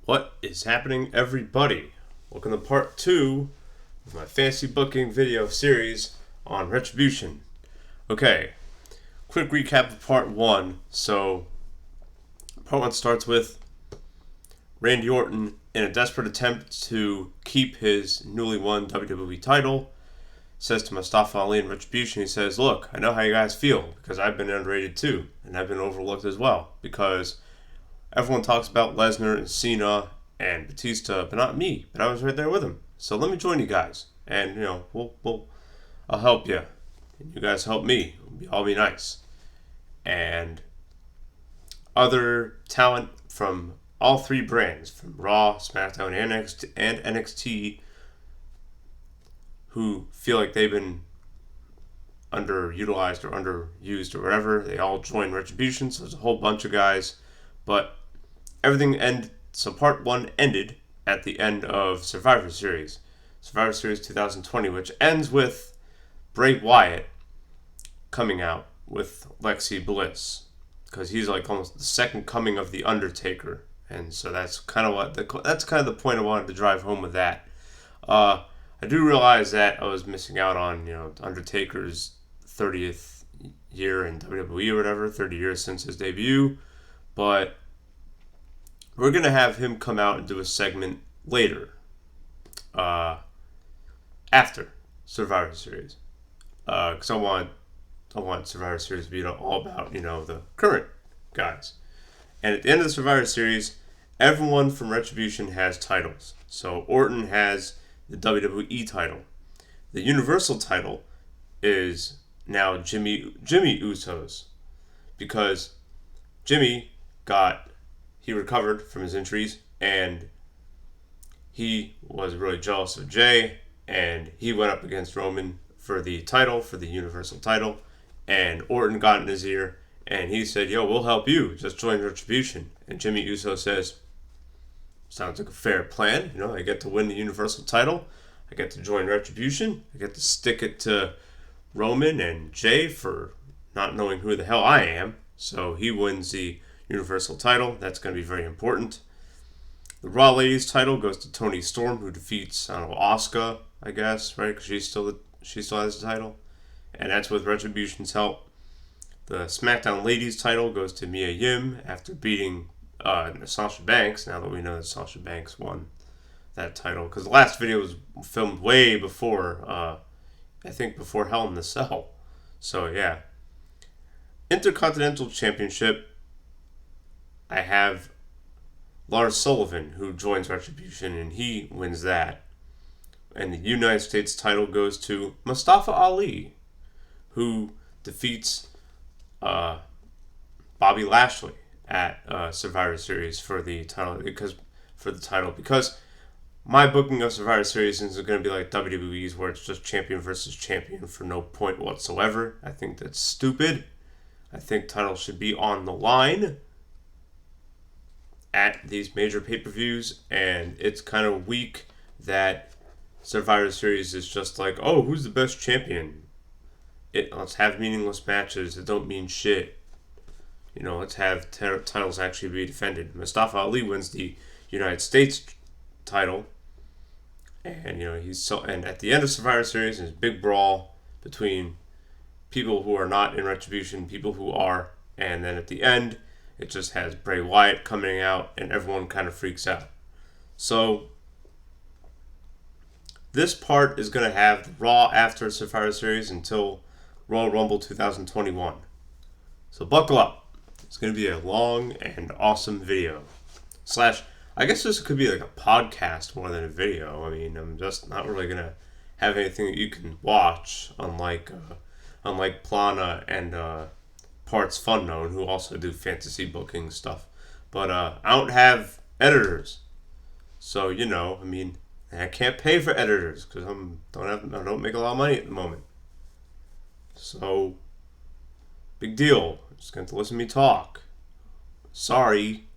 What is happening, everybody? Welcome to part 2 of my fantasy booking video series on Retribution. Okay, quick recap of part 1. So, part 1 starts with Randy Orton in a desperate attempt to keep his newly won WWE title. Says to Mustafa Ali in Retribution, he says, "Look, I know how you guys feel because I've been underrated too, and I've been overlooked as well because everyone talks about Lesnar and Cena and Batista, but not me. But I was right there with him. So let me join you guys, and I'll help you, and you guys help me. I'll be nice." And other talent from all three brands, from Raw, SmackDown, and NXT, who feel like they've been underutilized or underused or whatever, they all join Retribution. So there's a whole bunch of guys, but so part 1 ended at the end of Survivor Series 2020, which ends with Bray Wyatt coming out with Lexi Bliss, because he's like almost the second coming of the Undertaker, and so that's kind of the point I wanted to drive home with that. I do realize that I was missing out on Undertaker's 30th year in WWE or whatever, 30 years since his debut, but we're going to have him come out and do a segment later, after Survivor Series. Because I want Survivor Series to be all about, the current guys. And at the end of the Survivor Series, everyone from Retribution has titles. So Orton has the WWE title. The Universal title is now Jimmy Uso's, because Jimmy he recovered from his injuries, and he was really jealous of Jay, and he went up against Roman for the Universal title, and Orton got in his ear, and he said, "Yo, we'll help you, just join Retribution." And Jimmy Uso says, "Sounds like a fair plan. I get to win the Universal title, I get to join Retribution, I get to stick it to Roman and Jay for not knowing who the hell I am." So he wins the Universal title. That's going to be very important. The Raw Ladies title goes to Toni Storm, who defeats, Asuka, I guess, right? Because she still has the title. And that's with Retribution's help. The SmackDown Ladies title goes to Mia Yim after beating Sasha Banks, now that we know that Sasha Banks won that title. Because the last video was filmed way before, I think before Hell in the Cell. So, yeah. Intercontinental Championship, I have Lars Sullivan, who joins Retribution, and he wins that. And the United States title goes to Mustafa Ali, who defeats Bobby Lashley at Survivor Series for the title. Because my booking of Survivor Series isn't going to be like WWE's, where it's just champion versus champion for no point whatsoever. I think that's stupid. I think titles should be on the line at these major pay-per-views, and it's kind of weak that Survivor Series is just like, oh, who's the best champion? Let's have meaningless matches that don't mean shit. Let's have titles actually be defended. Mustafa Ali wins the United States title, and and at the end of Survivor Series, there's a big brawl between people who are not in Retribution, people who are, and then at the end, it just has Bray Wyatt coming out, and everyone kind of freaks out. So this part is going to have the Raw after Survivor Series until Royal Rumble 2021. So buckle up. It's going to be a long and awesome video. I guess this could be like a podcast more than a video. I mean, I'm just not really going to have anything that you can watch, unlike Plana and Parts Fun Known, who also do fantasy booking stuff. But I don't have editors. So, I can't pay for editors because I don't make a lot of money at the moment. So, big deal. Just going to listen to me talk. Sorry.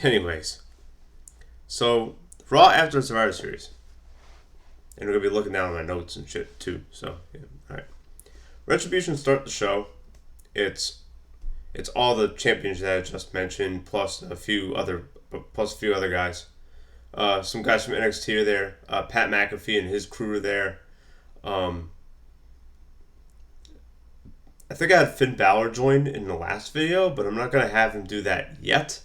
Anyways. So, Raw after Survivor Series. And we're going to be looking down at my notes and shit too. So, yeah. Alright. Retribution start the show. It's It's all the champions that I just mentioned, plus a few other guys. Some guys from NXT are there. Pat McAfee and his crew are there. Um, I think I had Finn Balor join in the last video, but I'm not gonna have him do that yet.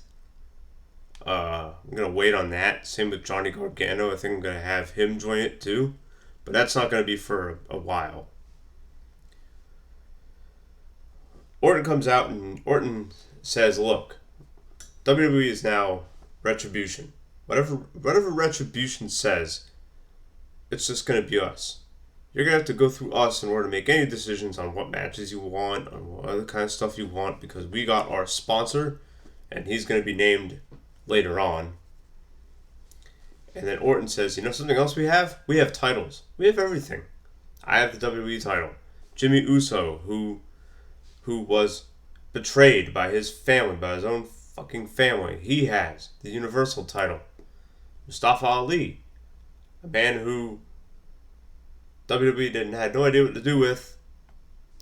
I'm gonna wait on that. Same with Johnny Gargano. I think I'm gonna have him join it too, but that's not gonna be for a while. Orton comes out and Orton says, "Look, WWE is now Retribution. Whatever Retribution says, it's just gonna be us. You're gonna have to go through us in order to make any decisions on what matches you want, on what other kind of stuff you want, because we got our sponsor, and he's gonna be named later on." And then Orton says, "You know something else we have? We have titles. We have everything. I have the WWE title. Jimmy Uso, who was betrayed by his family, by his own fucking family, he has the Universal title. Mustafa Ali, a man who WWE had no idea what to do with,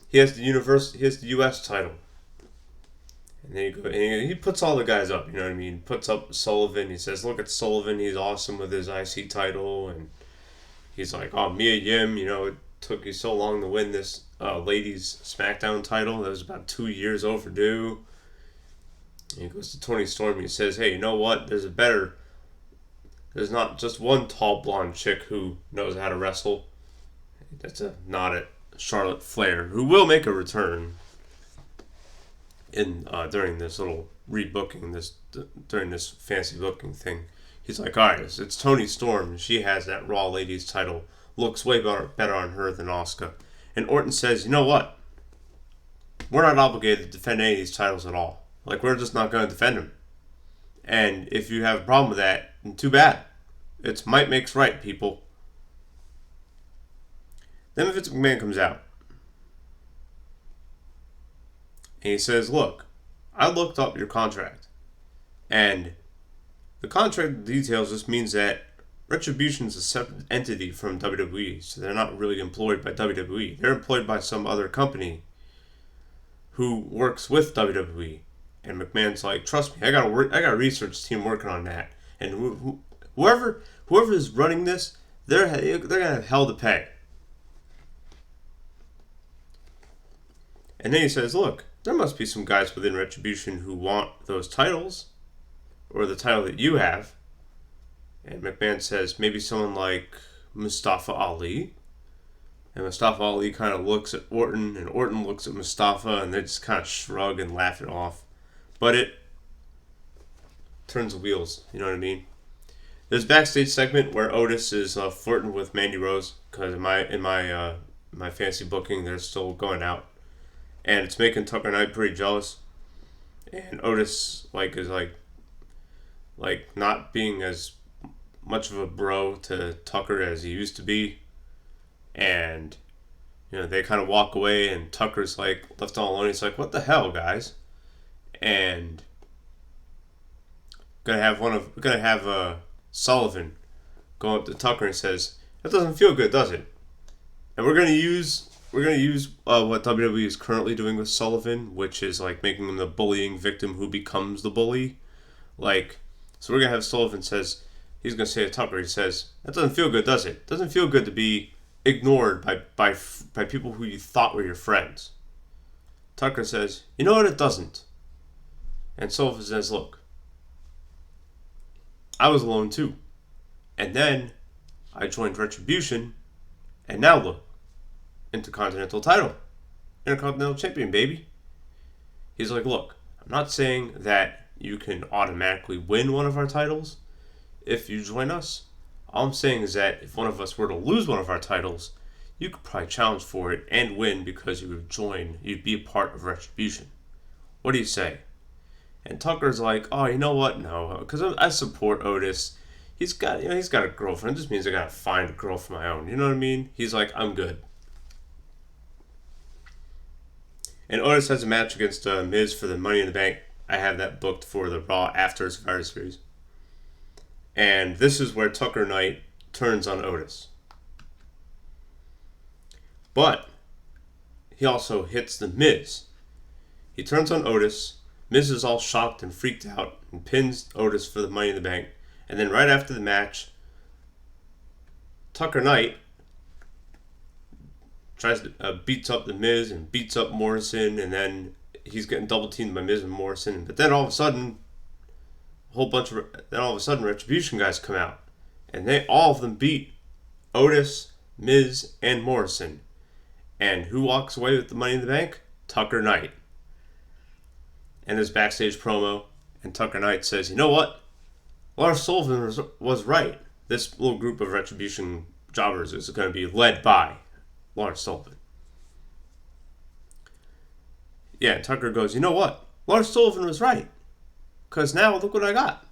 he has the US title." And then he puts all the guys up, you know what I mean? Puts up Sullivan. He says, "Look at Sullivan. He's awesome with his IC title." And he's like, "Oh, Mia Yim, it took you so long to win this ladies SmackDown title. That was about 2 years overdue." And he goes to Tony Storm and he says, "Hey, you know what? There's not just one tall blonde chick who knows how to wrestle." That's a nod at Charlotte Flair, who will make a return during this little rebooking, during this fancy booking thing. He's like, "All right, it's Tony Storm. She has that Raw Ladies title. Looks way better on her than Asuka." And Orton says, "You know what? We're not obligated to defend any of these titles at all. Like, we're just not going to defend them. And if you have a problem with that, then too bad. It's might makes right, people." Then Vince McMahon comes out. And he says, "Look, I looked up your contract. And the contract details just means that Retribution is a separate entity from WWE. So they're not really employed by WWE. They're employed by some other company who works with WWE." And McMahon's like, "Trust me, I got a research team working on that. And whoever is running this, they're gonna have hell to pay." And then he says, "Look, there must be some guys within Retribution who want those titles, or the title that you have." And McMahon says, "Maybe someone like Mustafa Ali." And Mustafa Ali kind of looks at Orton, and Orton looks at Mustafa, and they just kind of shrug and laugh it off. But it turns the wheels, you know what I mean? There's a backstage segment where Otis is flirting with Mandy Rose, because in my fancy booking, they're still going out. And it's making Tucker Knight pretty jealous. And Otis is not being as much of a bro to Tucker as he used to be. And they kind of walk away, and Tucker's left all alone. He's like, "What the hell, guys?" And gonna have Sullivan go up to Tucker and says, "That doesn't feel good, does it?" And we're gonna use what WWE is currently doing with Sullivan, which is making him the bullying victim who becomes the bully. So we're gonna have Sullivan he's gonna say to Tucker, he says, "That doesn't feel good, does it? Doesn't feel good to be ignored by people who you thought were your friends." Tucker says, "You know what? It doesn't." And Sullivan says, "Look, I was alone too. And then I joined Retribution, and now look, Intercontinental title. Intercontinental champion, baby." He's like, "Look, I'm not saying that you can automatically win one of our titles if you join us. All I'm saying is that if one of us were to lose one of our titles, you could probably challenge for it and win because you'd be a part of Retribution. What do you say?" And Tucker's like, "Oh, you know what? No, because I support Otis. He's got a girlfriend. It just means I gotta find a girl for my own. You know what I mean?" He's like, "I'm good." And Otis has a match against Miz for the Money in the Bank. I have that booked for the Raw after Survivor Series. And this is where Tucker Knight turns on Otis. But he also hits the Miz. He turns on Otis. Miz is all shocked and freaked out and pins Otis for the Money in the Bank. And then right after the match, Tucker Knight tries to beats up the Miz and beats up Morrison, and then he's getting double teamed by Miz and Morrison. But then all of a sudden, Retribution guys come out, and all of them beat Otis, Miz, and Morrison. And who walks away with the Money in the Bank? Tucker Knight. And his backstage promo, and Tucker Knight says, "You know what? Lars Sullivan was right. This little group of Retribution jobbers is going to be led by Lars Sullivan." Yeah, and Tucker goes, "You know what? Lars Sullivan was right. Because now, look what I got.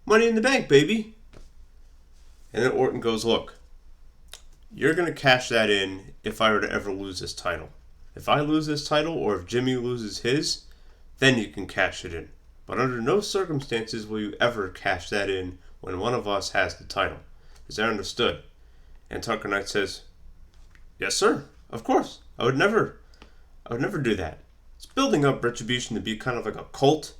Money in the Bank, baby." And then Orton goes, "Look, you're going to cash that in if I were to ever lose this title. If I lose this title, or if Jimmy loses his, then you can cash it in. But under no circumstances will you ever cash that in when one of us has the title. Is that understood?" And Tucker Knight says, "Yes, sir. Of course. I would never do that." It's building up Retribution to be kind of like a cult,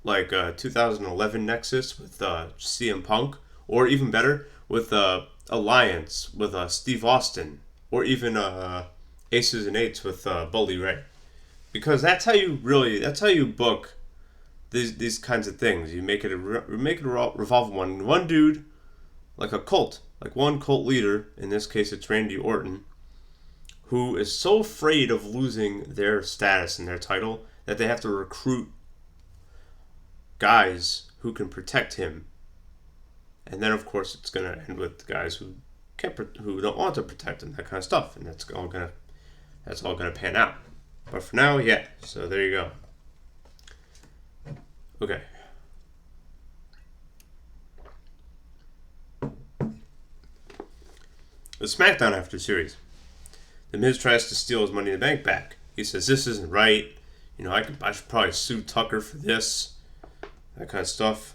like 2011 Nexus with CM Punk, or even better, with Alliance with Steve Austin, or even Aces and Eights with Bully Ray. Because that's how you book these kinds of things. You make it a revolving one dude, like a cult, like one cult leader. In this case, it's Randy Orton, who is so afraid of losing their status and their title that they have to recruit guys who can protect him. And then, of course, it's going to end with the guys who don't want to protect him, that kind of stuff, and that's all gonna pan out. But for now, yeah. So there you go. Okay. The SmackDown After Series. The Miz tries to steal his Money in the Bank back. He says, "This isn't right. You know, I should probably sue Tucker for this." That kind of stuff.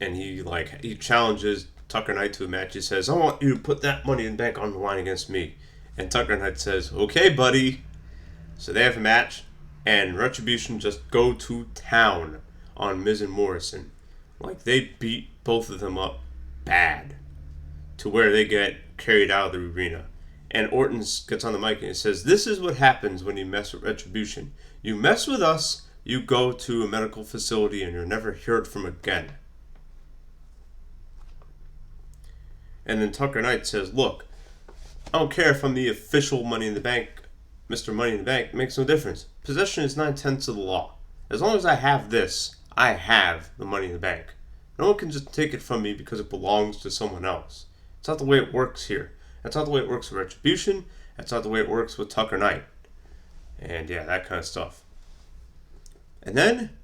And he challenges Tucker Knight to a match. He says, "I want you to put that Money in the Bank on the line against me." And Tucker Knight says, "Okay, buddy." So they have a match, and Retribution just go to town on Miz and Morrison. Like, they beat both of them up bad, to where they get carried out of the arena. And Orton gets on the mic and he says, "This is what happens when you mess with Retribution. You mess with us, you go to a medical facility and you're never heard from again." And then Tucker Knight says, "Look, I don't care if I'm the official Money in the Bank, Mr. Money in the Bank. It makes no difference. Possession is 9/10 of the law. As long as I have this, I have the Money in the Bank. No one can just take it from me because it belongs to someone else. It's not the way it works here. That's not the way it works with Retribution. That's not the way it works with Tucker Knight." And yeah, that kind of stuff. And then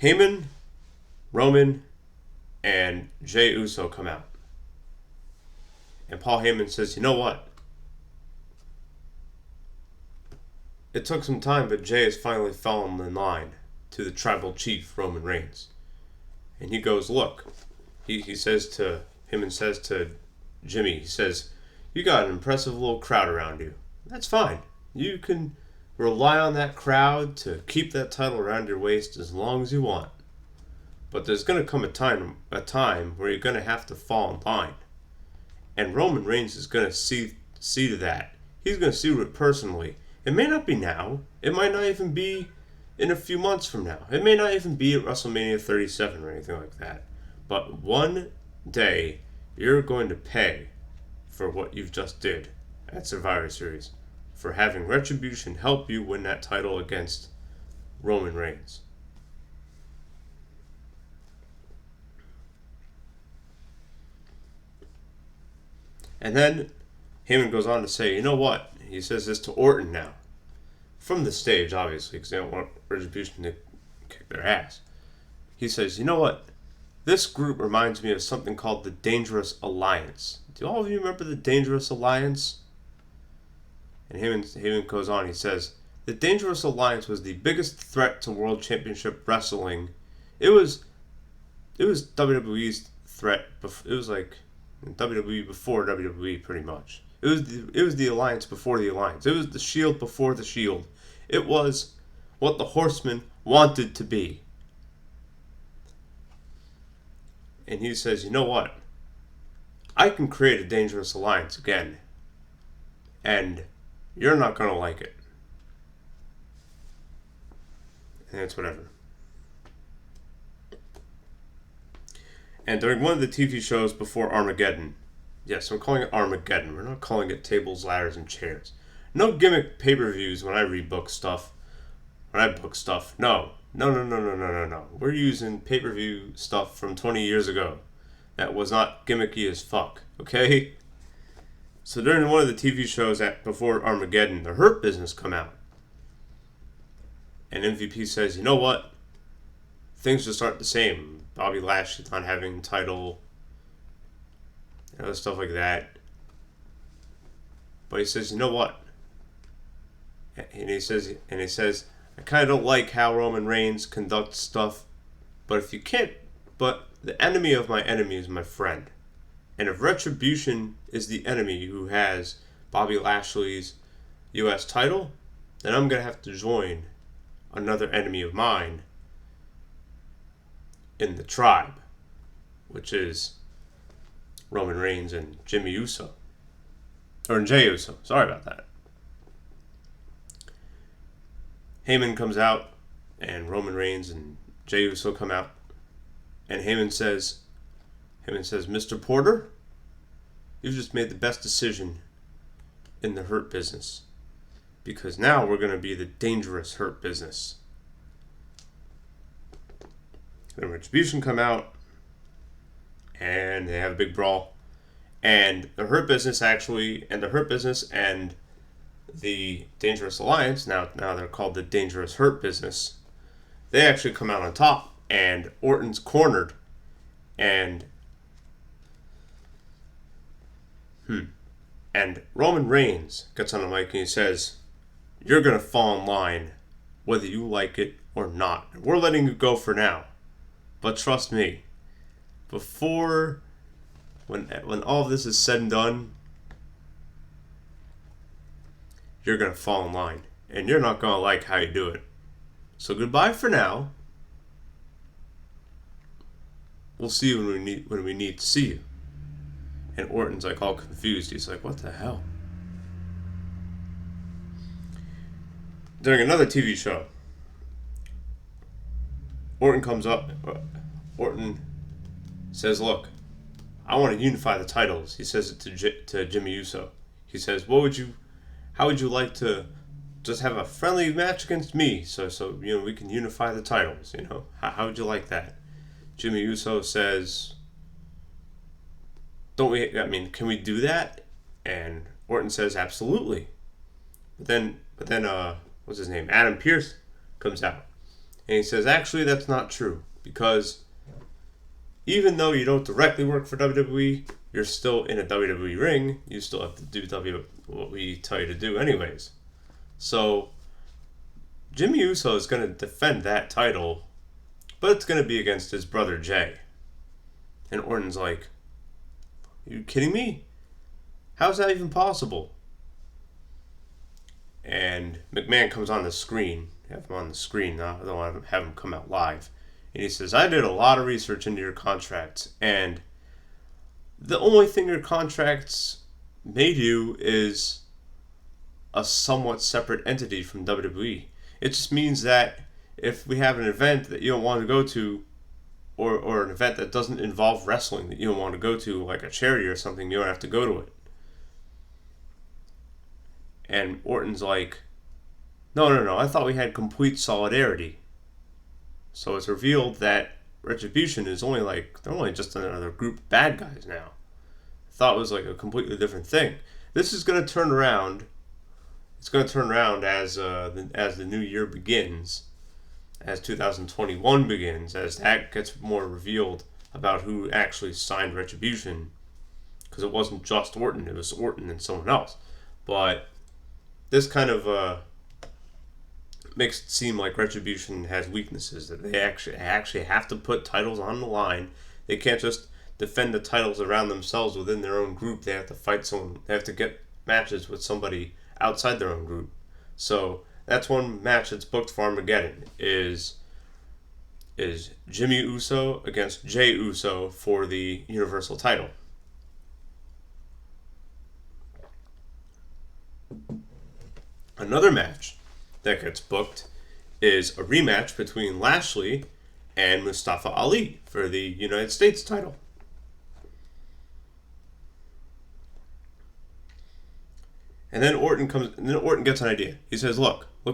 Heyman, Roman, and Jey Uso come out. And Paul Heyman says, "You know what? It took some time, but Jey has finally fallen in line to the tribal chief, Roman Reigns." And he goes, "Look," Heyman says to Jimmy, he says, "You got an impressive little crowd around you. That's fine. You can rely on that crowd to keep that title around your waist as long as you want. But there's going to come a time where you're going to have to fall in line. And Roman Reigns is going to see to that. He's going to see to it personally. It may not be now. It might not even be in a few months from now. It may not even be at WrestleMania 37 or anything like that. But one day, you're going to pay for what you've just did at Survivor Series, for having Retribution help you win that title against Roman Reigns." And then Heyman goes on to say, "You know what?" He says this to Orton now. From the stage, obviously, because they don't want Retribution to kick their ass. He says, "You know what? This group reminds me of something called the Dangerous Alliance. Do all of you remember the Dangerous Alliance?" And Heyman goes on, he says, "The Dangerous Alliance was the biggest threat to World Championship Wrestling. It was WWE's threat. It was like WWE before WWE, pretty much. It It was the alliance before the alliance. It was the shield before the shield. It was what the Horsemen wanted to be. And he says, you know what? I can create a dangerous alliance again. And you're not going to like it. And it's whatever. And during one of the TV shows before Armageddon, yes, I'm calling it Armageddon. We're not calling it tables, ladders, and chairs. No gimmick pay-per-views when I rebook stuff. When I book stuff. No. We're using pay-per-view stuff from 20 years ago. That was not gimmicky as fuck. Okay? So during one of the TV shows before Armageddon, the Hurt Business come out. And MVP says, you know what? Things just aren't the same. Bobby Lashley's not having title. Stuff like that. But he says, you know what? And he says, I kind of don't like how Roman Reigns conducts stuff. But if you can't, but the enemy of my enemy is my friend. And if Retribution is the enemy who has Bobby Lashley's U.S. title, then I'm going to have to join another enemy of mine in the tribe, which is Roman Reigns and Jimmy Uso. Or Jey Uso. Sorry about that. Heyman comes out, and Roman Reigns and Jey Uso come out. And Heyman says, Mr. Porter, you've just made the best decision in the Hurt Business. Because now we're going to be the dangerous Hurt Business. Then Retribution come out, and they have a big brawl. And the Hurt Business and the Dangerous Alliance, now they're called the Dangerous Hurt Business, they actually come out on top, and Orton's cornered, and Roman Reigns gets on the mic and he says, you're going to fall in line whether you like it or not. We're letting you go for now. But trust me, before, when all of this is said and done, you're going to fall in line. And you're not going to like how you do it. So goodbye for now. We'll see you when we need to see you. And Orton's like all confused. He's like, what the hell? During another TV show, Orton comes up. Orton says, look, I want to unify the titles. He says it to Jimmy Uso. He says, how would you like to just have a friendly match against me so we can unify the titles, How would you like that? Jimmy Uso says, can we do that? And Orton says, absolutely. But then what's his name? Adam Pearce comes out. And he says, actually, that's not true. Because even though you don't directly work for WWE, you're still in a WWE ring. You still have to do what we tell you to do anyways. So Jimmy Uso is going to defend that title, but it's going to be against his brother Jay. And Orton's like, are you kidding me? How's that even possible? And McMahon comes on the screen. Have him on the screen now. I don't want to have him come out live. And he says, I did a lot of research into your contracts. And the only thing your contracts made you is a somewhat separate entity from WWE. It just means that if we have an event that you don't want to go to, or an event that doesn't involve wrestling that you don't want to go to, like a charity or something, you don't have to go to it. And Orton's like, no, I thought we had complete solidarity. So it's revealed that Retribution is they're only just another group of bad guys now. I thought it was like a completely different thing. This is going to turn around. It's going to turn around as the new year begins, as 2021 begins, as that gets more revealed about who actually signed Retribution. Because it wasn't just Orton, it was Orton and someone else. But this kind of makes it seem like Retribution has weaknesses, that they actually have to put titles on the line. They can't just defend the titles around themselves within their own group. They have to fight someone. They have to get matches with somebody outside their own group. So that's one match that's booked for Armageddon is Jimmy Uso against Jey Uso for the Universal title. Another match that gets booked is a rematch between Lashley and Mustafa Ali for the United States title. And then Orton gets an idea. He says, look. He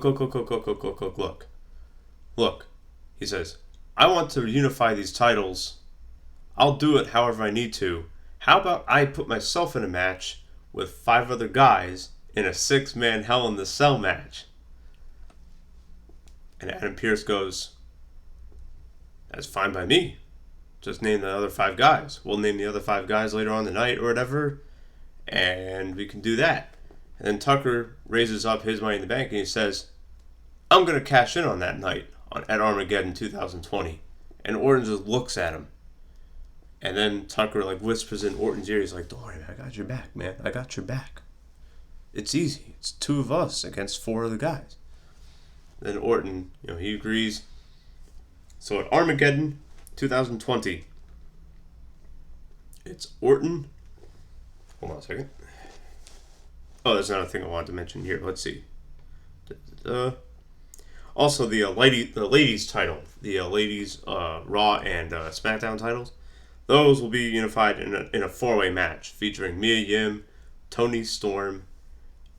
says, I want to unify these titles. I'll do it however I need to. How about I put myself in a match with 5 other guys in a 6-man Hell in the Cell match? And Adam Pearce goes, that's fine by me. Just name the other 5 guys. We'll name the other 5 guys later on the night or whatever, and we can do that. And then Tucker raises up his Money in the Bank and he says, I'm going to cash in on that night at Armageddon 2020. And Orton just looks at him. And then Tucker whispers in Orton's ear. He's like, don't worry, I got your back, man. I got your back. It's easy. It's 2 of us against 4 other guys. Then Orton, he agrees. So at Armageddon 2020, it's Orton. Hold on a second. Oh, there's another thing I wanted to mention here. Let's see. Also, the ladies title, the ladies Raw and SmackDown titles, those will be unified in a 4-way match featuring Mia Yim, Toni Storm,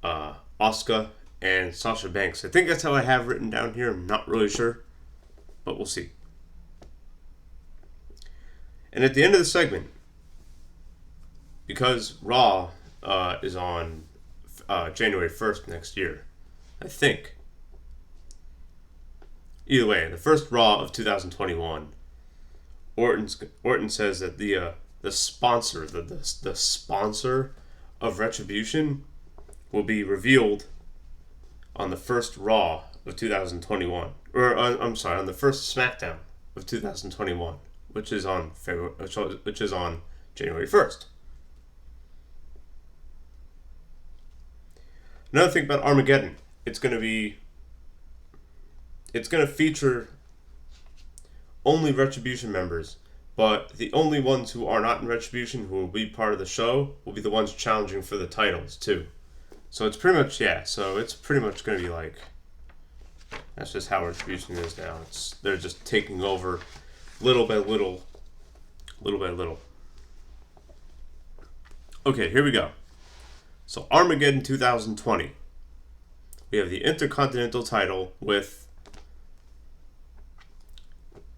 Asuka, and Sasha Banks. I think that's how I have written down here. I'm not really sure, but we'll see. And at the end of the segment, because Raw is on January 1st next year, I think. Either way, the first Raw of 2021, Orton says that the sponsor, the sponsor of Retribution will be revealed on the first Raw of 2021, or I'm sorry, on the first SmackDown of 2021, which is on January 1st. Another thing about Armageddon, it's going to feature only Retribution members, but the only ones who are not in Retribution who will be part of the show will be the ones challenging for the titles too. So it's pretty much going to be that's just how Retribution is now. They're just taking over little by little. Okay, here we go. So Armageddon 2020. We have the Intercontinental title with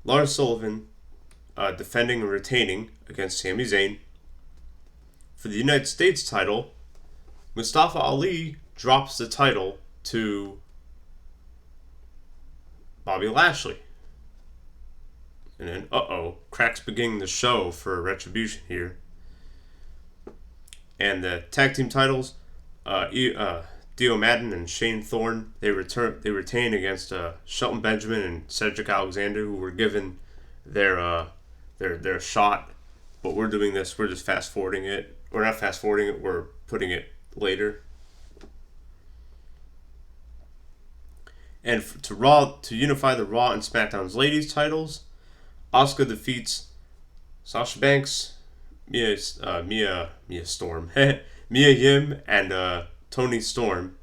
Lars Sullivan defending and retaining against Sami Zayn. For the United States title, Mustafa Ali drops the title to Bobby Lashley. And then, cracks beginning the show for Retribution here. And the tag team titles, Dio Madden and Shane Thorne, they retain against Shelton Benjamin and Cedric Alexander, who were given their shot. But we're doing this. We're just fast forwarding it. We're not fast forwarding it. We're putting it later. And to unify the Raw and SmackDown's ladies titles, Asuka defeats Sasha Banks, Mia Storm, Mia Yim, and Toni Storm.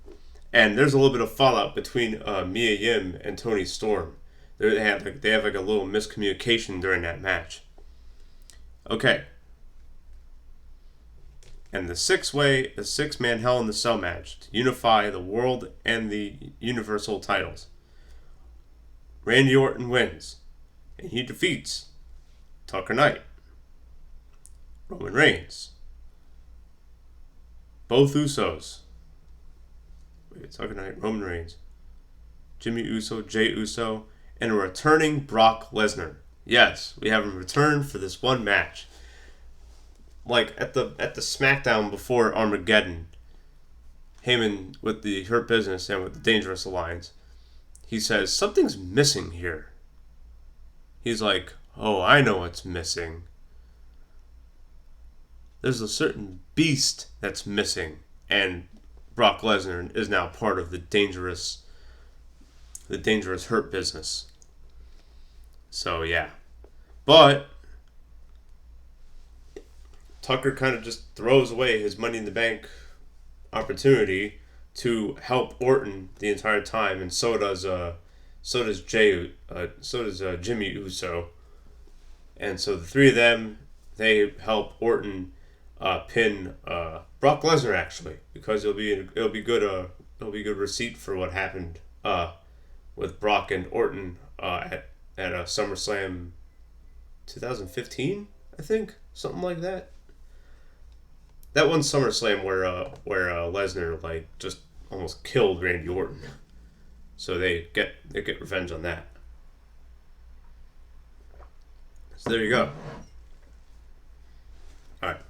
And there's a little bit of fallout between Mia Yim and Toni Storm. They have a little miscommunication during that match. Okay. And the 6-man Hell in the Cell match to unify the world and the Universal titles. Randy Orton wins, and he defeats Tucker Knight, Roman Reigns, both Usos. Tucker Knight, Roman Reigns, Jimmy Uso, Jey Uso, and a returning Brock Lesnar. Yes, we have him return for this one match. At the SmackDown before Armageddon, Heyman with the Hurt Business and with the Dangerous Alliance, he says, something's missing here. He's like, oh, I know what's missing. There's a certain beast that's missing, and Brock Lesnar is now part of the dangerous Hurt Business. So yeah, but Tucker kind of just throws away his Money in the Bank opportunity to help Orton the entire time, and so does Jimmy Uso, and so the three of them, they help Orton pin Brock Lesnar, actually, because it'll be good receipt for what happened with Brock and Orton at SummerSlam 2015, I think, something like that. That one SummerSlam where Lesnar like just almost killed Randy Orton, so they get revenge on that. So there you go. All right,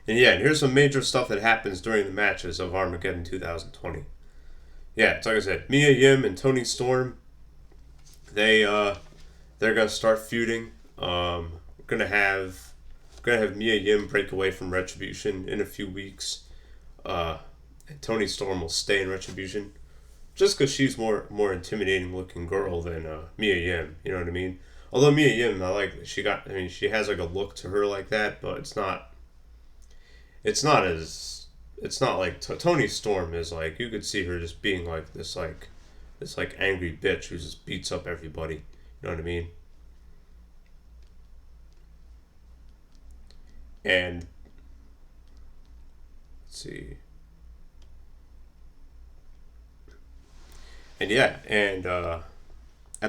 and here's some major stuff that happens during the matches of Armageddon 2020. Yeah, it's like I said, Mia Yim and Toni Storm, they're gonna start feuding. We're gonna have Mia Yim break away from Retribution in a few weeks. And Toni Storm will stay in Retribution, just because she's more intimidating looking girl than Mia Yim. You know what I mean? Although Mia Yim, she has like a look to her like that, but it's not like Toni Storm is like, you could see her just being like this angry bitch who just beats up everybody. You know what I mean? And let's see. And at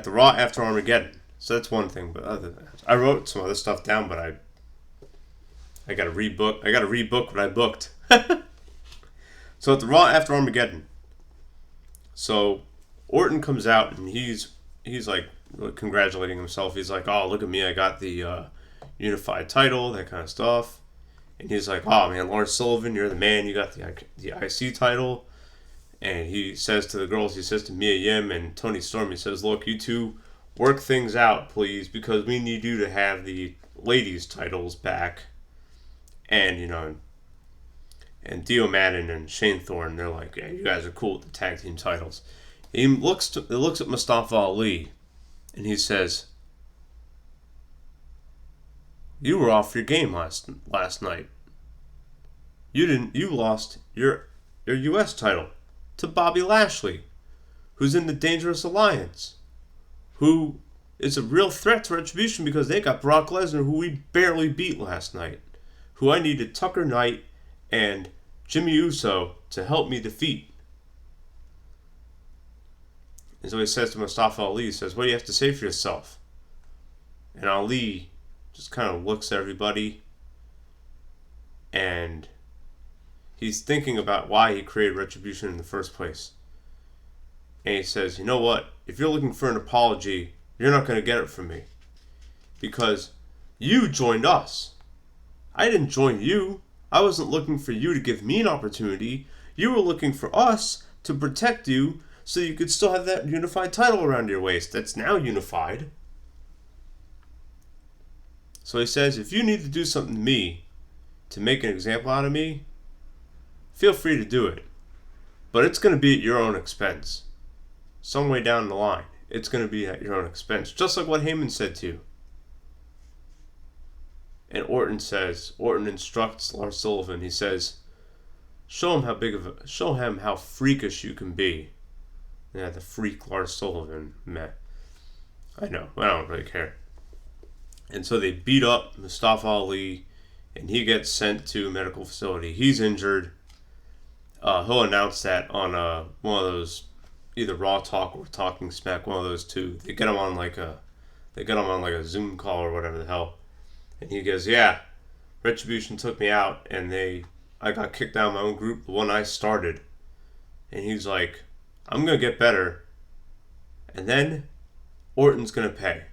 the Raw after Armageddon. So that's one thing, but other than that, I wrote some other stuff down, but I got to rebook. I got to rebook what I booked. So at the Raw after Armageddon, so Orton comes out and he's like really congratulating himself. He's like, "Oh, look at me! I got the unified title, that kind of stuff." And he's like, "Oh man, Lars Sullivan, you're the man. You got the IC title." And he says to the girls, he says to Mia Yim and Toni Storm, he says, "Look, you two, work things out, please, because we need you to have the ladies' titles back." And and Dio Madden and Shane Thorne, they're like, "Yeah, you guys are cool with the tag team titles." He looks at Mustafa Ali, and he says, "You were off your game last night. You lost your U.S. title to Bobby Lashley, who's in the Dangerous Alliance, who is a real threat to Retribution because they got Brock Lesnar, who we barely beat last night, who I needed Tucker Knight and Jimmy Uso to help me defeat." And so he says to Mustafa Ali, he says, "What do you have to say for yourself?" And Ali just kind of looks at everybody, and he's thinking about why he created Retribution in the first place. And he says, "You know what? If you're looking for an apology, you're not going to get it from me. Because you joined us. I didn't join you. I wasn't looking for you to give me an opportunity. You were looking for us to protect you so you could still have that unified title around your waist that's now unified." So he says, "If you need to do something to me to make an example out of me, feel free to do it. But it's going to be at your own expense. Some way down the line, it's going to be at your own expense." Just like what Heyman said to you. And Orton instructs Lars Sullivan. He says, show him how freakish you can be." Yeah, the freak Lars Sullivan, meh. I know, I don't really care. And so they beat up Mustafa Ali, and he gets sent to a medical facility. He's injured. He'll announce that on one of those, either Raw Talk or Talking Smack, one of those two. They get him on like a Zoom call or whatever the hell. And he goes, "Yeah, Retribution took me out, and I got kicked out of my own group, the one I started." And he's like, "I'm gonna get better, and then Orton's gonna pay."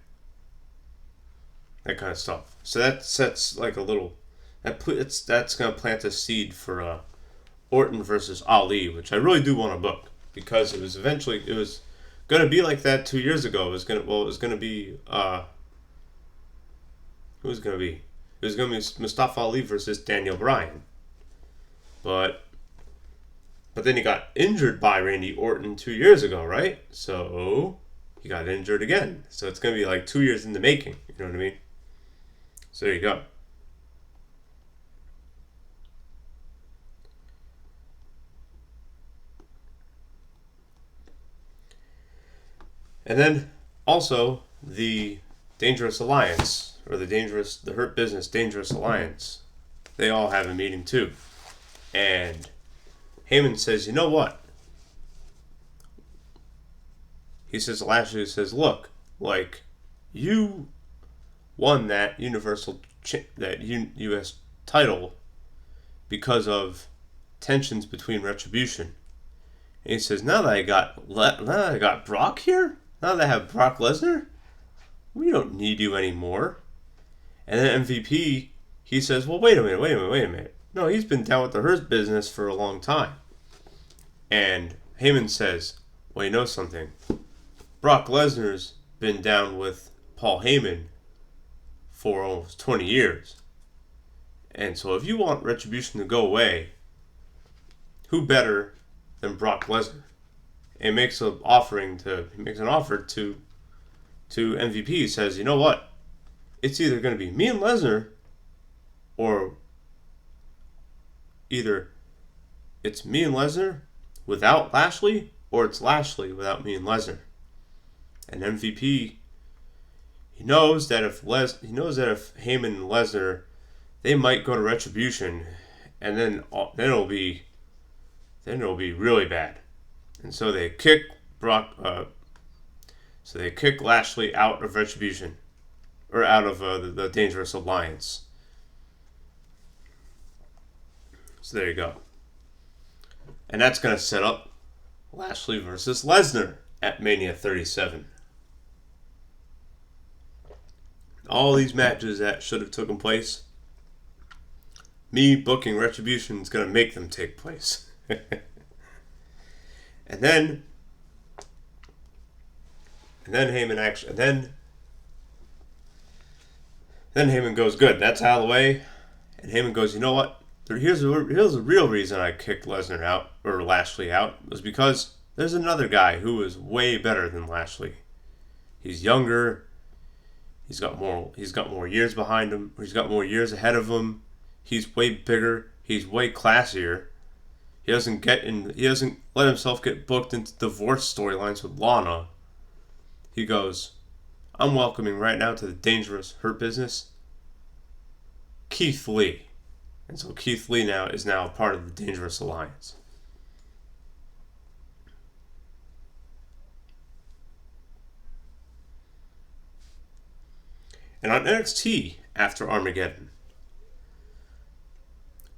That kind of stuff. So that sets like a little, that's gonna plant a seed for Orton versus Ali, which I really do want to book, because it was gonna be like that 2 years ago. It was gonna be who was gonna be? It was gonna be Mustafa Ali versus Daniel Bryan. But But then he got injured by Randy Orton 2 years ago, right? So he got injured again. So it's going to be like 2 years in the making. You know what I mean? So there you go. And then also the Dangerous Alliance, or the Hurt Business Dangerous Alliance. They all have a meeting too. And Heyman says, you know what? He says, Lashley says, look, like, you won that U.S. title because of tensions between Retribution. And he says, now that I got Brock here, now that I have Brock Lesnar, we don't need you anymore. And then MVP, he says, well, wait a minute. No, he's been down with the Hurt Business for a long time. And Heyman says, well, you know something? Brock Lesnar's been down with Paul Heyman for almost 20 years. And so if you want Retribution to go away, who better than Brock Lesnar? And makes an offer to MVP. He says, you know what? It's either going to be me and Lesnar, or either it's me and Lesnar without Lashley, or it's Lashley without me and Lesnar. And MVP, he knows that if Heyman and Lesnar, they might go to Retribution, and then it'll be really bad. And so they kick Lashley out of Retribution, or out of the Dangerous Alliance. So there you go. And that's going to set up Lashley versus Lesnar at Mania 37. All these matches that should have taken place, me booking Retribution is going to make them take place. And then Heyman goes, good, that's out of the way. And Heyman goes, you know what? Here's the real reason I kicked Lesnar out, or Lashley out, was because there's another guy who is way better than Lashley. He's younger. He's got more years behind him. He's got more years ahead of him. He's way bigger. He's way classier. He doesn't let himself get booked into divorce storylines with Lana. He goes, I'm welcoming right now to the Dangerous Hurt Business Keith Lee. And so Keith Lee is now a part of the Dangerous Alliance. And on NXT, after Armageddon,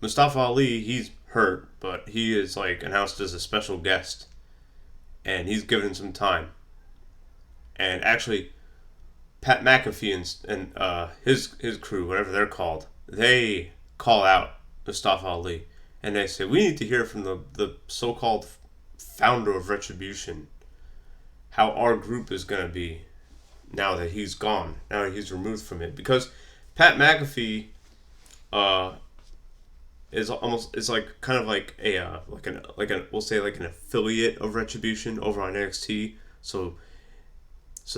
Mustafa Ali, he's hurt, but he is announced as a special guest. And he's given some time. And actually, Pat McAfee and his crew, whatever they're called, they call out Mustafa Ali. And they say, we need to hear from the so-called founder of Retribution how our group is going to be now that he's gone, now that he's removed from it. Because Pat McAfee is kind of like an affiliate of Retribution over on NXT. So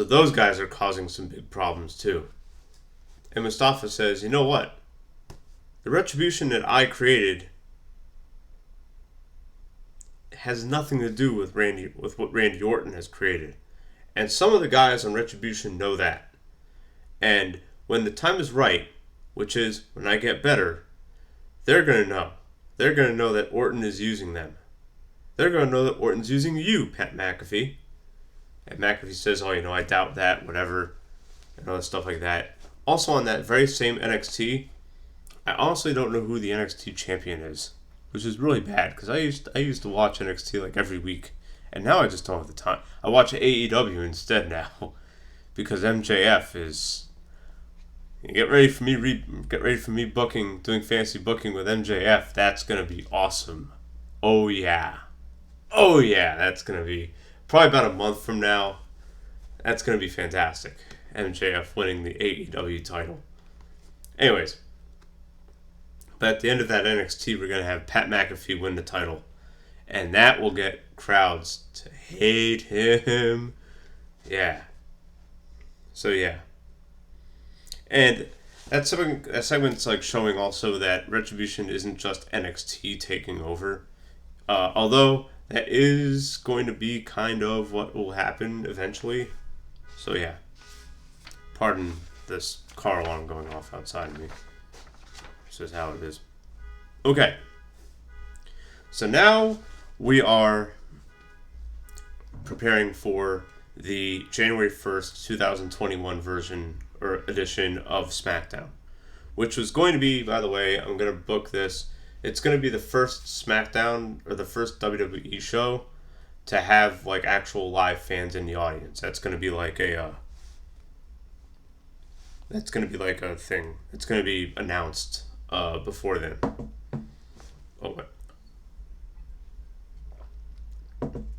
those guys are causing some big problems too. And Mustafa says, you know what? The Retribution that I created has nothing to do with what Randy Orton has created. And some of the guys on Retribution know that. And when the time is right, which is when I get better, they're going to know. They're going to know that Orton is using them. They're going to know that Orton's using you, Pat McAfee. And McAfee says, oh, I doubt that, whatever, and other stuff like that. Also on that very same NXT, I honestly don't know who the NXT champion is, which is really bad, because I used to watch NXT every week, and now I just don't have the time. I watch AEW instead now, because MJF is... Get ready for me doing fantasy booking with MJF. That's going to be awesome. Oh yeah, that's going to be... Probably about a month from now, that's going to be fantastic. MJF winning the AEW title. Anyways, but at the end of that NXT, we're going to have Pat McAfee win the title. And that will get crowds to hate him. Yeah. So, yeah. And that segment's like showing also that Retribution isn't just NXT taking over. Although that is going to be kind of what will happen eventually. So yeah. Pardon this car alarm going off outside of me. This is how it is. Okay. So now we are preparing for the January 1st, 2021 version or edition of SmackDown, which was going to be, by the way, I'm going to book this. It's going to be the first SmackDown or the first WWE show to have like actual live fans in the audience. That's going to be like a thing. It's going to be announced before then. Oh, wait.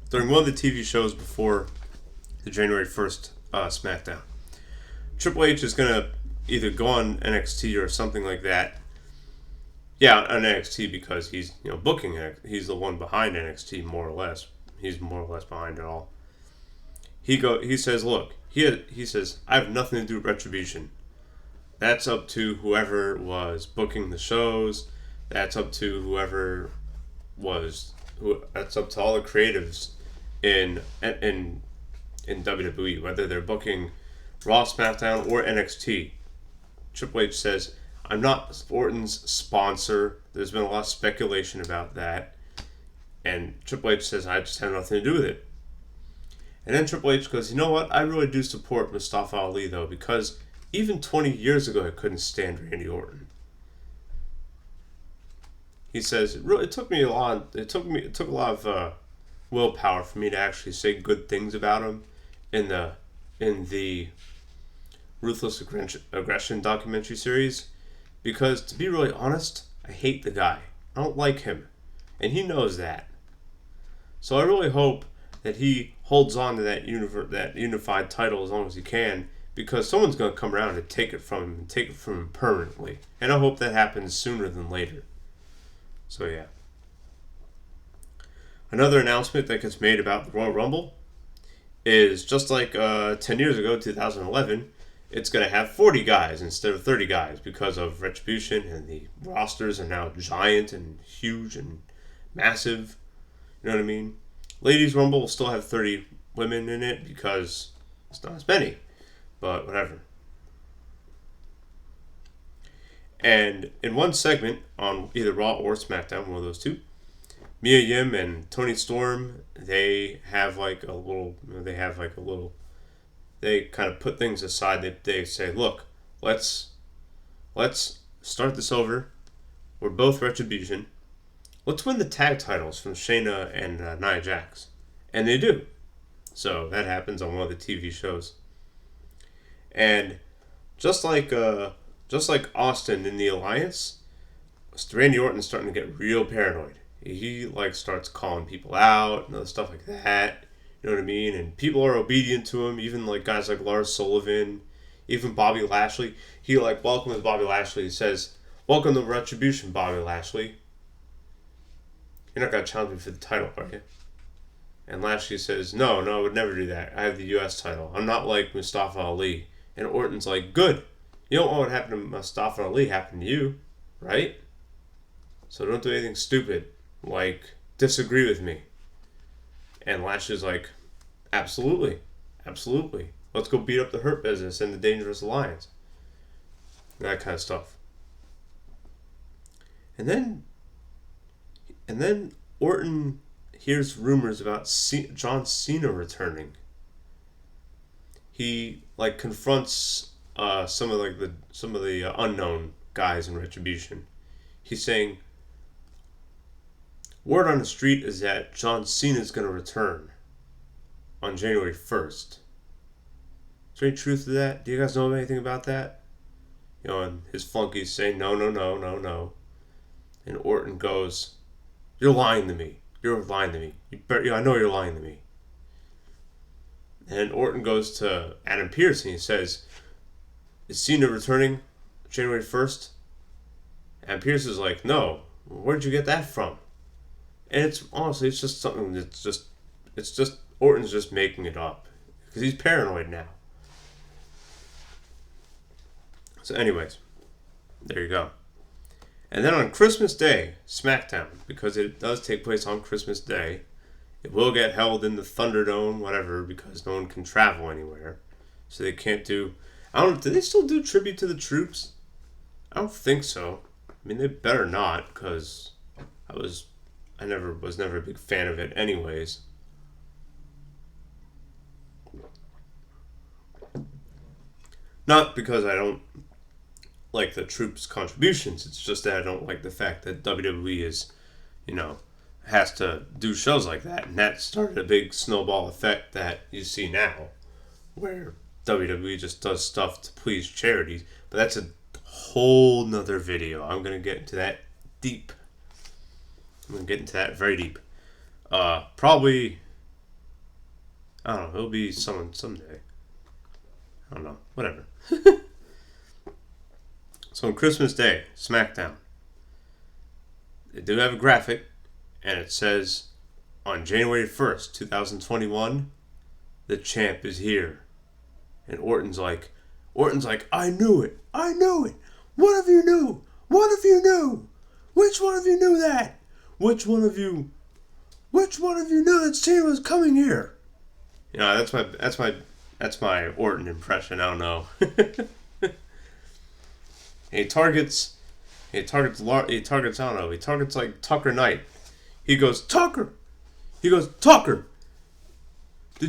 During one of the TV shows before the January 1st SmackDown, Triple H is going to either go on NXT or something like that. Yeah, on NXT because he's booking it. He's the one behind NXT more or less. He's more or less behind it all. He says, look, he says, I have nothing to do with Retribution. That's up to whoever was booking the shows. That's up to that's up to all the creatives in WWE, whether they're booking Raw, SmackDown, or NXT. Triple H says, I'm not Orton's sponsor. There's been a lot of speculation about that. And Triple H says, I just have nothing to do with it. And then Triple H goes, you know what? I really do support Mustafa Ali, though, because even 20 years ago, I couldn't stand Randy Orton. He says, it took a lot of willpower for me to actually say good things about him in the Ruthless Aggression documentary series. Because, to be really honest, I hate the guy. I don't like him. And he knows that. So I really hope that he holds on to that unified title as long as he can, because someone's going to come around and take it from him permanently. And I hope that happens sooner than later. So yeah. Another announcement that gets made about the Royal Rumble is just like 10 years ago, 2011, it's going to have 40 guys instead of 30 guys because of Retribution, and the rosters are now giant and huge and massive. You know what I mean? Ladies Rumble will still have 30 women in it because it's not as many, but whatever. And in one segment on either Raw or SmackDown, one of those two, Mia Yim and Toni Storm, they kind of put things aside. They say, look, let's start this over. We're both Retribution. Let's win the tag titles from Shayna and Nia Jax. And they do. So that happens on one of the TV shows. And just like Austin in the Alliance, Randy Orton's starting to get real paranoid. He starts calling people out and other stuff like that. You know what I mean? And people are obedient to him, even guys like Lars Sullivan, even Bobby Lashley. He welcomes Bobby Lashley. He says, welcome to Retribution, Bobby Lashley. You're not going to challenge me for the title, are you? And Lashley says, no, I would never do that. I have the U.S. title. I'm not like Mustafa Ali. And Orton's like, good. You don't want what happened to Mustafa Ali happen to you, right? So don't do anything stupid, like disagree with me. And Lashley's like, absolutely. Let's go beat up the Hurt Business and the Dangerous Alliance. That kind of stuff. And then Orton hears rumors about John Cena returning. He confronts some of the unknown guys in Retribution. He's saying, word on the street is that John Cena is going to return on January 1st. Is there any truth to that? Do you guys know anything about that? And his flunkies say, no. And Orton goes, you're lying to me. I know you're lying to me. And Orton goes to Adam Pearce and he says, is Cena returning January 1st? And Pearce is like, no. Where'd you get that from? And it's honestly, it's just something it's just Orton's just making it up because he's paranoid now. So, anyways, there you go. And then on Christmas Day, SmackDown, because it does take place on Christmas Day, it will get held in the Thunderdome, whatever, because no one can travel anywhere. So they can't do... I don't know, do they still do tribute to the troops? I don't think so. I mean, they better not, because I was never a big fan of it anyways. Not because I don't like the troops' contributions. It's just that I don't like the fact that WWE is, has to do shows like that. And that started a big snowball effect that you see now, where WWE just does stuff to please charities. But that's a whole nother video. I'm going to get into that deep. I'm going to get into that very deep. Probably, I don't know, it'll be someday. I don't know, whatever. So on Christmas Day, SmackDown, they do have a graphic, and it says, on January 1st, 2021, the champ is here. And Orton's like, I knew it. One of you knew. Which one of you knew that? Which one of you knew that Cena was coming here? That's my Orton impression. I don't know. He targets like Tucker Knight. He goes, Tucker! Did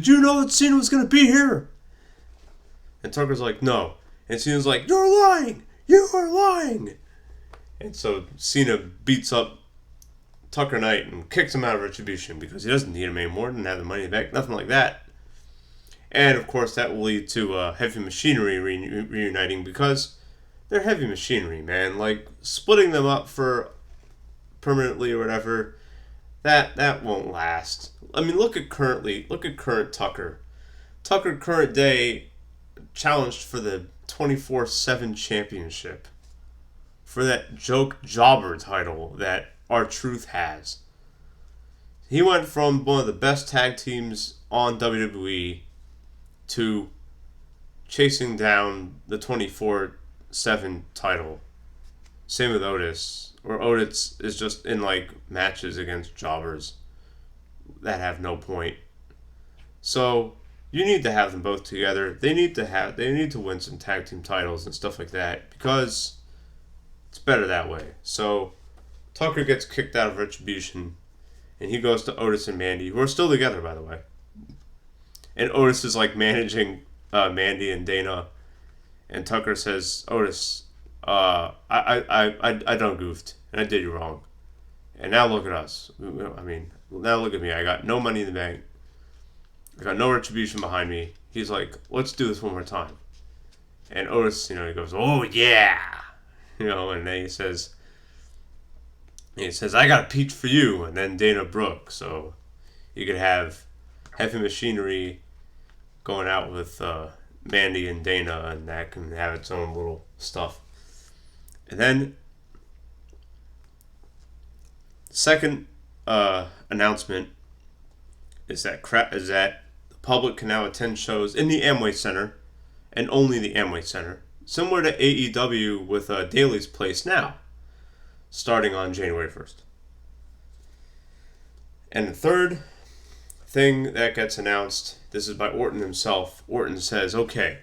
you know that Cena was going to be here? And Tucker's like, no. And Cena's like, you're lying! You are lying! And so Cena beats up Tucker Knight and kicks him out of Retribution because he doesn't need him anymore, doesn't have the money back, nothing like that. And of course that will lead to Heavy Machinery reuniting because they're heavy machinery, man. Like, splitting them up for permanently or whatever, that won't last. I mean, look at current Tucker. Tucker, current day, challenged for the 24/7 championship. For that joke jobber title that R-Truth has. He went from one of the best tag teams on WWE to chasing down the 24/7 title. Same with Otis. Or Otis is just in matches against jobbers that have no point. So you need to have them both together. They need to win some tag team titles and stuff like that because it's better that way. So Tucker gets kicked out of Retribution and he goes to Otis and Mandy, who are still together, by the way. And Otis is managing Mandy and Dana. And Tucker says, Otis, I done goofed, and I did you wrong. And now look at us. I mean, now look at me. I got no money in the bank. I got no Retribution behind me. He's like, let's do this one more time. And Otis, he goes, oh yeah. And then he says, I got a peach for you. And then Dana Brooke. So you could have Heavy Machinery going out with Mandy and Dana, and that can have its own little stuff. And then second announcement is that the public can now attend shows in the Amway Center and only the Amway Center, similar to AEW with Daly's Place now, starting on January 1st. And the third thing that gets announced, this is by Orton himself. Orton says, okay,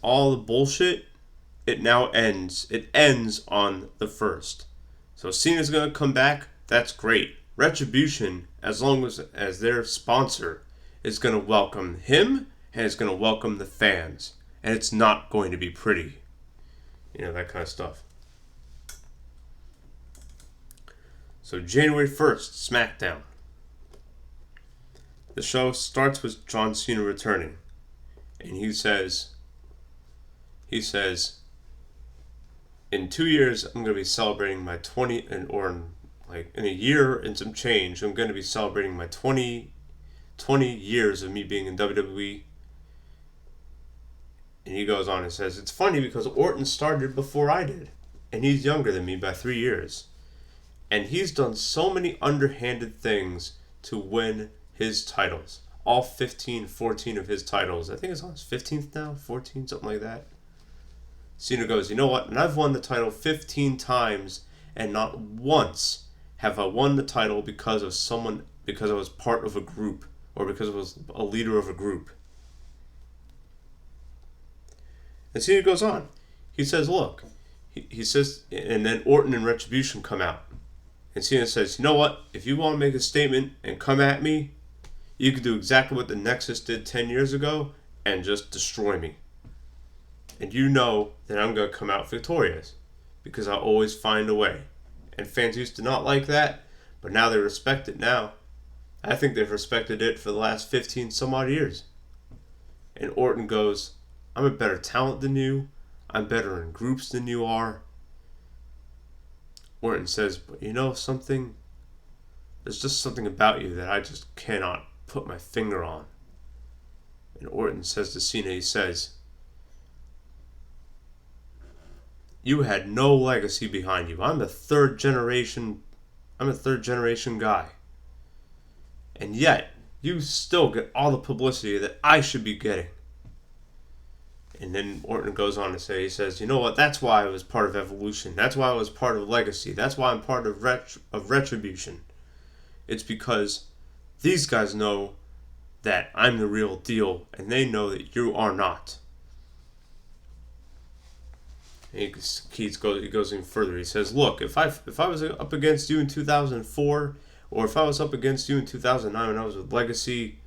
all the bullshit, it now ends. It ends on the 1st. So Cena's going to come back. That's great. Retribution, as long as their sponsor, is going to welcome him and is going to welcome the fans. And it's not going to be pretty. That kind of stuff. So January 1st, SmackDown. The show starts with John Cena returning. And he says, in 2 years, I'm going to be celebrating my 20, in a year and some change, I'm going to be celebrating my 20 years of me being in WWE. And he goes on and says, it's funny because Orton started before I did. And he's younger than me by 3 years. And he's done so many underhanded things to win his titles. All 15, 14 of his titles. I think it's on his 15th now, 14, something like that. Cena goes, you know what? And I've won the title 15 times, and not once have I won the title because I was part of a group, or because I was a leader of a group. And Cena goes on. He says, look, he says, and then Orton and Retribution come out. And Cena says, you know what? If you want to make a statement and come at me, you can do exactly what the Nexus did 10 years ago and just destroy me. And you know that I'm going to come out victorious because I always find a way. And fans used to not like that, but now they respect it now. I think they've respected it for the last 15 some odd years. And Orton goes, I'm a better talent than you. I'm better in groups than you are. Orton says, but you know something? There's just something about you that I just cannot put my finger on. And Orton says to Cena, he says, you had no legacy behind you. I'm a third generation guy. And yet, you still get all the publicity that I should be getting. And then Orton goes on to say, he says, you know what, that's why I was part of Evolution. That's why I was part of Legacy. That's why I'm part of Retribution. It's because these guys know that I'm the real deal, and they know that you are not. And he goes even further. He says, look, if I was up against you in 2004, or if I was up against you in 2009 when I was with Legacy,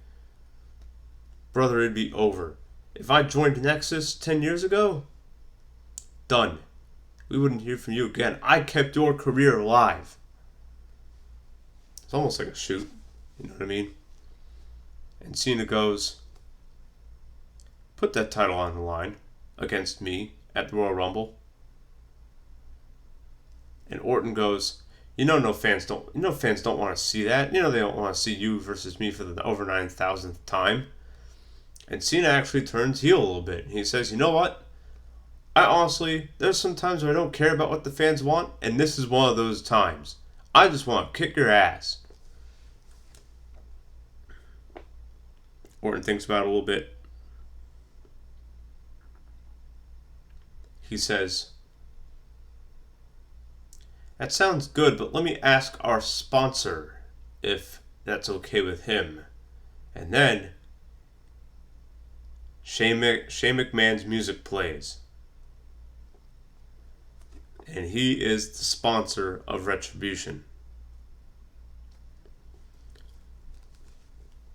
brother, it'd be over. If I joined Nexus 10 years ago, done. We wouldn't hear from you again. I kept your career alive. It's almost like a shoot. You know what I mean? And Cena goes, put that title on the line against me at the Royal Rumble. And Orton goes, fans don't want to see that. They don't want to see you versus me for the over 9,000th time. And Cena actually turns heel a little bit. He says, you know what? There's some times where I don't care about what the fans want, and this is one of those times. I just want to kick your ass. Orton thinks about it a little bit. He says, that sounds good, but let me ask our sponsor if that's okay with him. And then Shane McMahon's music plays. And he is the sponsor of Retribution.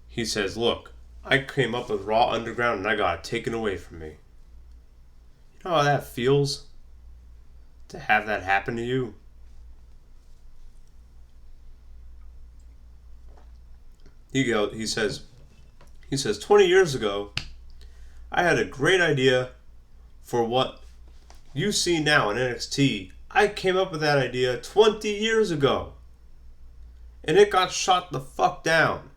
He says, look, I came up with Raw Underground and I got it taken away from me. You know how that feels? To have that happen to you? He says 20 years ago, I had a great idea for what you see now in NXT. I came up with that idea 20 years ago. And it got shot the fuck down.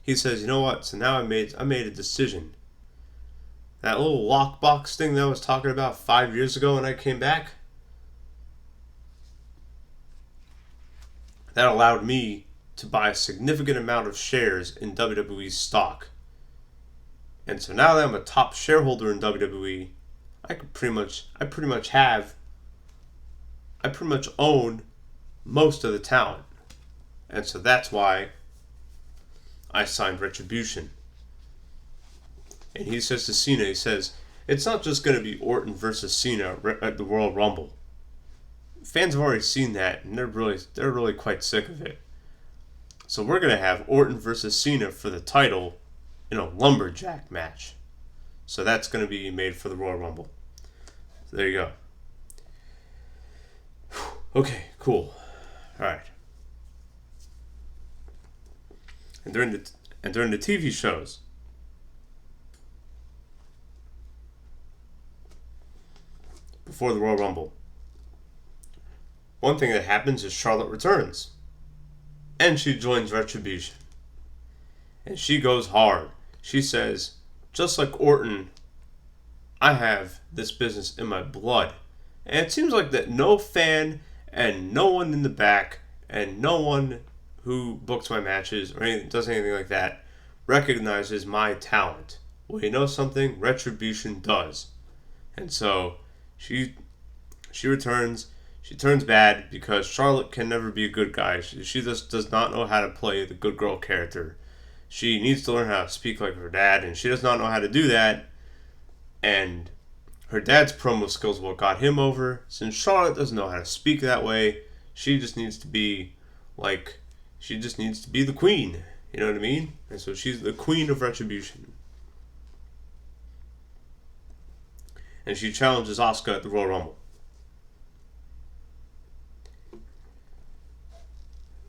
He says, you know what? So now I made a decision. That little lockbox thing that I was talking about 5 years ago when I came back, that allowed me to buy a significant amount of shares in WWE stock. And so now that I'm a top shareholder in WWE, I pretty much own most of the talent. And so that's why I signed Retribution. And he says to Cena, he says, it's not just going to be Orton versus Cena at the Royal Rumble. Fans have already seen that, and they're really quite sick of it. So we're going to have Orton versus Cena for the title in a lumberjack match. So that's going to be made for the Royal Rumble. So there you go. Okay, cool. All right. And during the TV shows, before the Royal Rumble, one thing that happens is Charlotte returns. And she joins Retribution. And she goes hard. She says, just like Orton, I have this business in my blood. And it seems like that no fan and no one in the back, and no one who books my matches or anything, does anything like that recognizes my talent. Well, you know something? Retribution does. And so she returns. She turns bad because Charlotte can never be a good guy. She just does not know how to play the good girl character. She needs to learn how to speak like her dad, and she does not know how to do that. And her dad's promo skills what got him over. Since Charlotte doesn't know how to speak that way, she just needs to be the queen. You know what I mean? And so she's the queen of Retribution. And she challenges Asuka at the Royal Rumble.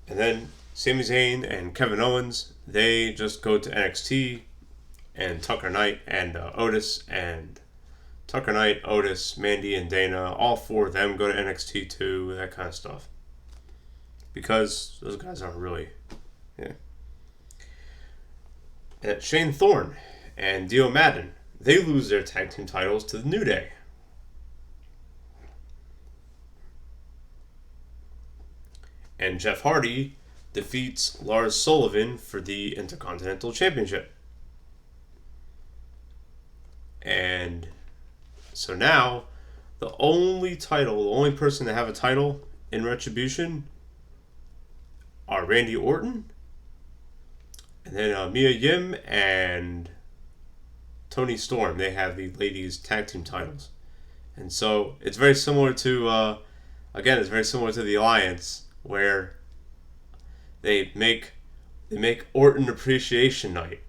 And then Sami Zayn and Kevin Owens, they just go to NXT, and Tucker Knight and Otis, Mandy, and Dana, all four of them go to NXT too, that kind of stuff. Because those guys aren't really, yeah. And Shane Thorne and Dio Madden, they lose their tag team titles to the New Day. And Jeff Hardy defeats Lars Sullivan for the Intercontinental Championship. And so now, the only person to have a title in Retribution are Randy Orton, and then Mia Yim and Toni Storm. They have the ladies' tag team titles. And so it's very similar to, the Alliance, where they make Orton Appreciation Night.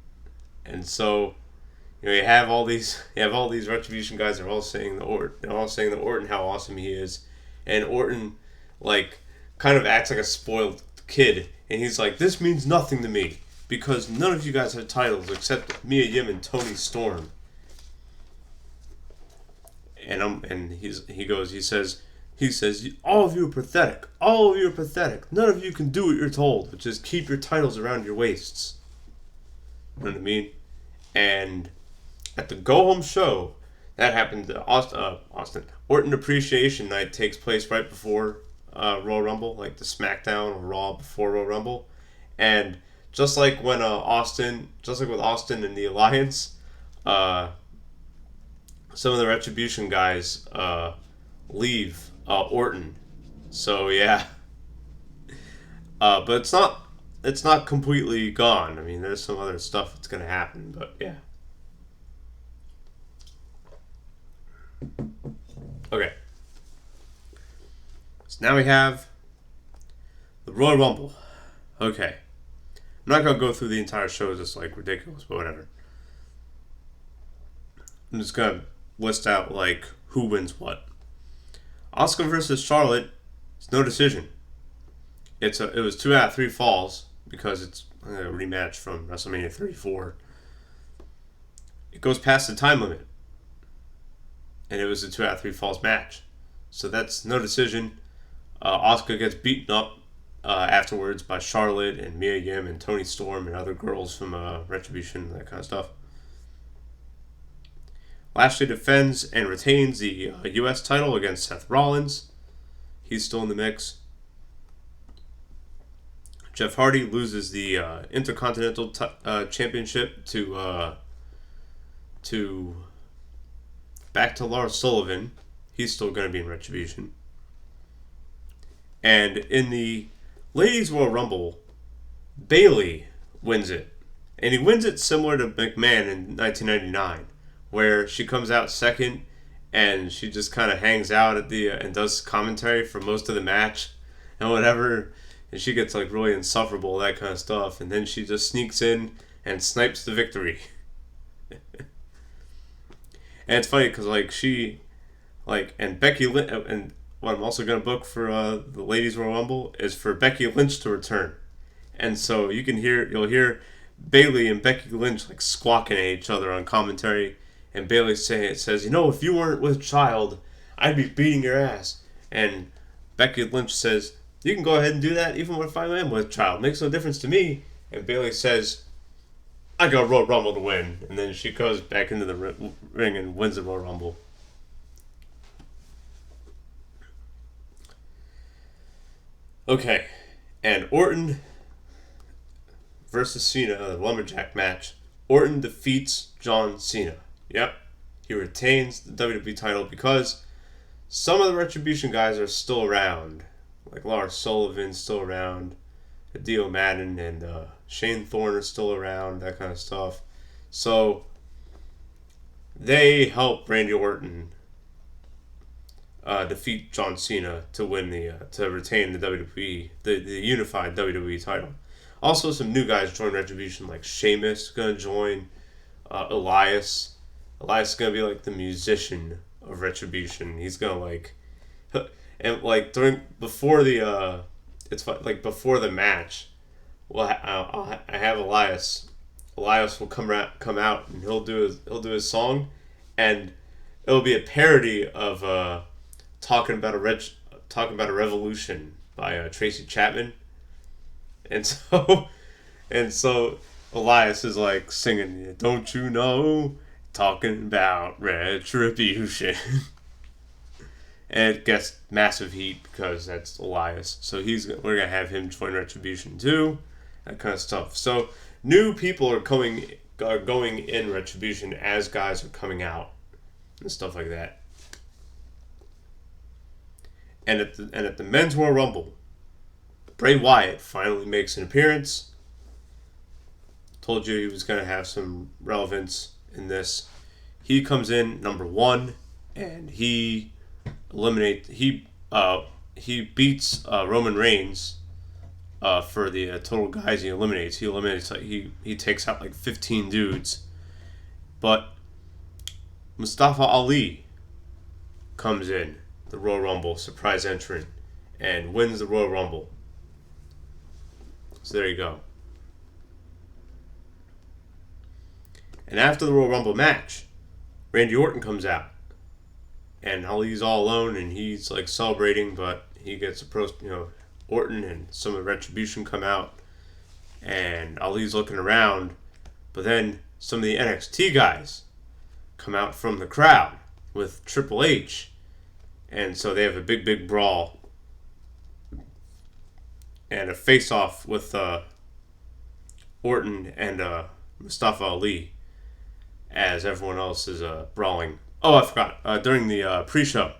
And so, you have all these Retribution guys. They're all saying to Orton how awesome he is, and Orton kind of acts like a spoiled kid, and he's like, "This means nothing to me because none of you guys have titles except Mia Yim and Toni Storm." He says, "All of you are pathetic. All of you are pathetic. None of you can do what you're told, which is keep your titles around your waists." You know what I mean? And at the go-home show, that happened to Austin. Orton Appreciation Night takes place right before Royal Rumble, like the SmackDown or Raw before Royal Rumble. And just like with Austin and the Alliance, some of the Retribution guys leave Orton. So yeah, but it's not completely gone. I mean, there's some other stuff that's gonna happen, but yeah. Okay. So now we have the Royal Rumble. Okay. I'm not gonna go through the entire show, it's just ridiculous, but whatever. I'm just gonna list out who wins what. Asuka versus Charlotte, it's no decision. It was 2 out of 3 falls because it's a rematch from WrestleMania 34. It goes past the time limit, and it was a 2 out of 3 falls match, so that's no decision. Asuka gets beaten up afterwards by Charlotte and Mia Yim and Toni Storm and other girls from Retribution, that kind of stuff. Lashley defends and retains the U.S. title against Seth Rollins. He's still in the mix. Jeff Hardy loses the Intercontinental Championship to back to Lars Sullivan. He's still going to be in Retribution. And in the Ladies Royal Rumble, Bayley wins it. And he wins it similar to McMahon in 1999. Where she comes out second and she just kind of hangs out at the and does commentary for most of the match and whatever, and she gets really insufferable, that kind of stuff, and then she just sneaks in and snipes the victory. And it's funny because and Becky Lynch, and what I'm also gonna book for the Ladies Royal Rumble is for Becky Lynch to return, and so you'll hear Bayley and Becky Lynch squawking at each other on commentary. And Bayley says, if you weren't with child, I'd be beating your ass. And Becky Lynch says, you can go ahead and do that even if I am with child. Makes no difference to me. And Bayley says, I got Royal Rumble to win. And then she goes back into the ring and wins the Royal Rumble. Okay, and Orton versus Cena, the lumberjack match. Orton defeats John Cena. Yep, he retains the WWE title because some of the Retribution guys are still around, like Lars Sullivan's still around, Dio Madden and Shane Thorne are still around, that kind of stuff. So they help Randy Orton defeat John Cena to win to retain the WWE, the unified WWE title. Also, some new guys join Retribution, like Sheamus gonna join, Elias. Elias is gonna be like the musician of Retribution. He's gonna and like before the before the match. Well, I have Elias. Elias will come out and he'll do his song, and it'll be a parody of talking about a revolution by Tracy Chapman, and so Elias is like singing, "Don't you know, talking about retribution," and it gets massive heat because that's Elias. So we're gonna have him join Retribution too, that kind of stuff. So new people are going in Retribution as guys are coming out and stuff like that. And at the Men's Royal Rumble, Bray Wyatt finally makes an appearance. Told you he was going to have some relevance in this. He comes in number 1, and he beats Roman Reigns for the total guys he eliminates. He takes out like 15 dudes, but Mustafa Ali comes in the Royal Rumble, surprise entrant, and wins the Royal Rumble. So there you go. And after the Royal Rumble match, Randy Orton comes out, and Ali's all alone, and he's like celebrating, but he gets approached. Orton and some of the Retribution come out, and Ali's looking around, but then some of the NXT guys come out from the crowd with Triple H. And so they have a big brawl and a face-off with Orton and Mustafa Ali as everyone else is brawling. Oh, I forgot. During the pre-show,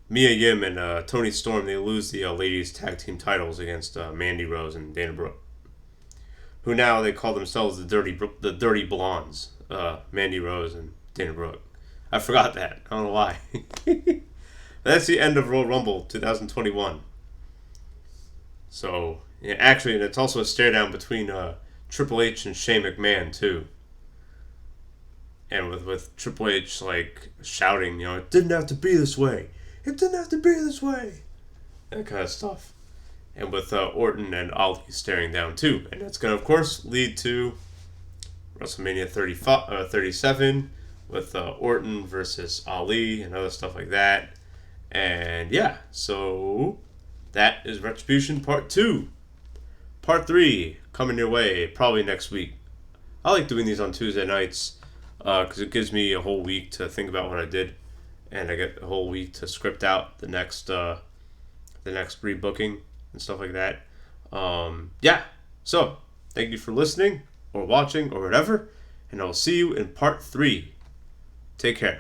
Mia Yim and Toni Storm, they lose the ladies' tag team titles against Mandy Rose and Dana Brooke, who now they call themselves the Dirty Blondes, Mandy Rose and Dana Brooke. I forgot that. I don't know why. That's the end of Royal Rumble 2021. So, yeah, actually, and it's also a stare down between Triple H and Shane McMahon, too. And with Triple H, like, shouting, it didn't have to be this way. It didn't have to be this way. That kind of stuff. And with Orton and Ali staring down, too. And that's going to, of course, lead to WrestleMania 37, with Orton versus Ali and other stuff like that. And yeah, so that is Retribution Part 2. Part 3 coming your way probably next week. I like doing these on Tuesday nights because it gives me a whole week to think about what I did, and I get a whole week to script out the next rebooking and stuff like that. Yeah, so thank you for listening or watching or whatever, and I'll see you in Part 3. Take care.